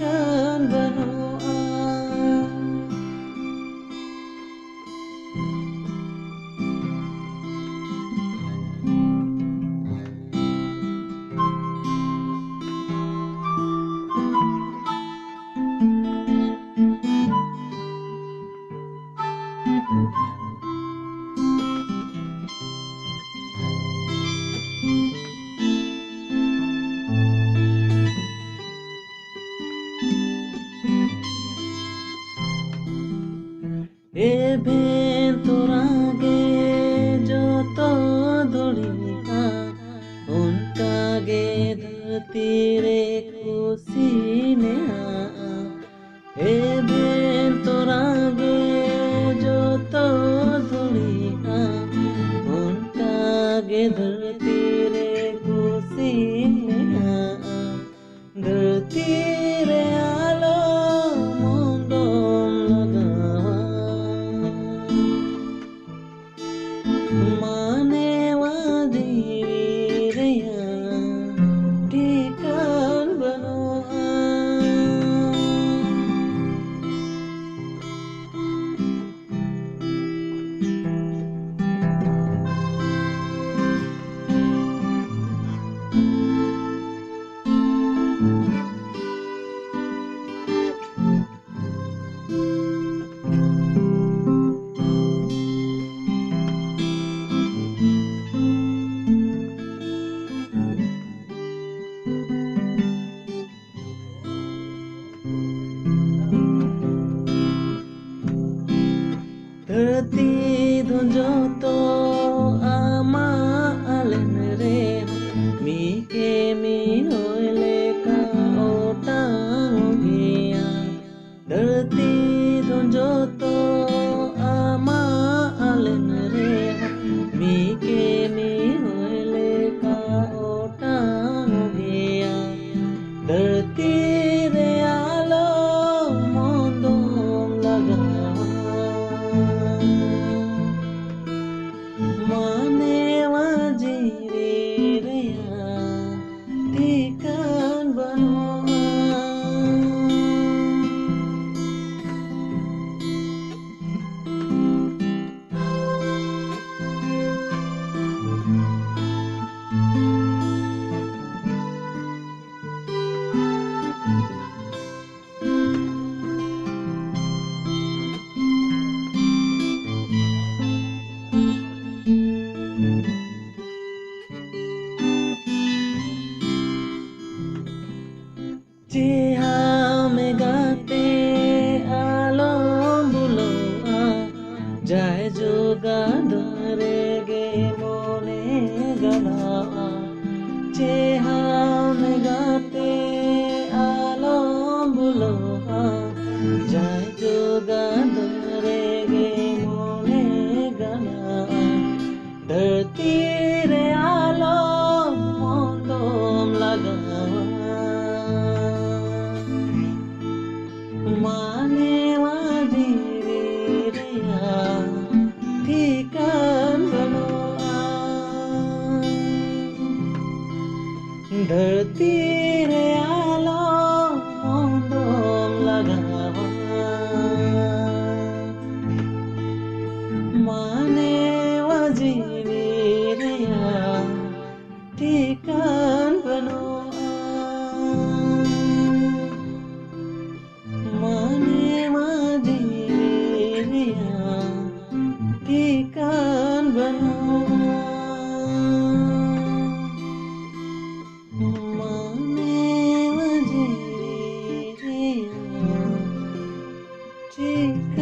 kan banoa. Eventorage joto duriha unkage dharti re khushi neha. Eventorage joto duriha unkage dharti re khushi neha. Dharti re alo mondom lagawa. Manewa diriya tikan banoa. Dharti joto ama alen re mi ke mi hoile ka otang gea. Dharti joto ama alen re mi ke mi hoile ka otang gea. Dharti re alo mondom lagawa. Manewa diriya tikan banoa. Jiha megate alom buloa jai juga darege mone gala. Jiha megate alom buloa jai juga darege mone gala. Dharti re alom mondom lagawa. Manewa diriya tikan banoa. Dharti re alo mondom lagawa. Manewa diriya tikan banoa. Manewa diriya tikan banoa. Manewa diriya tikan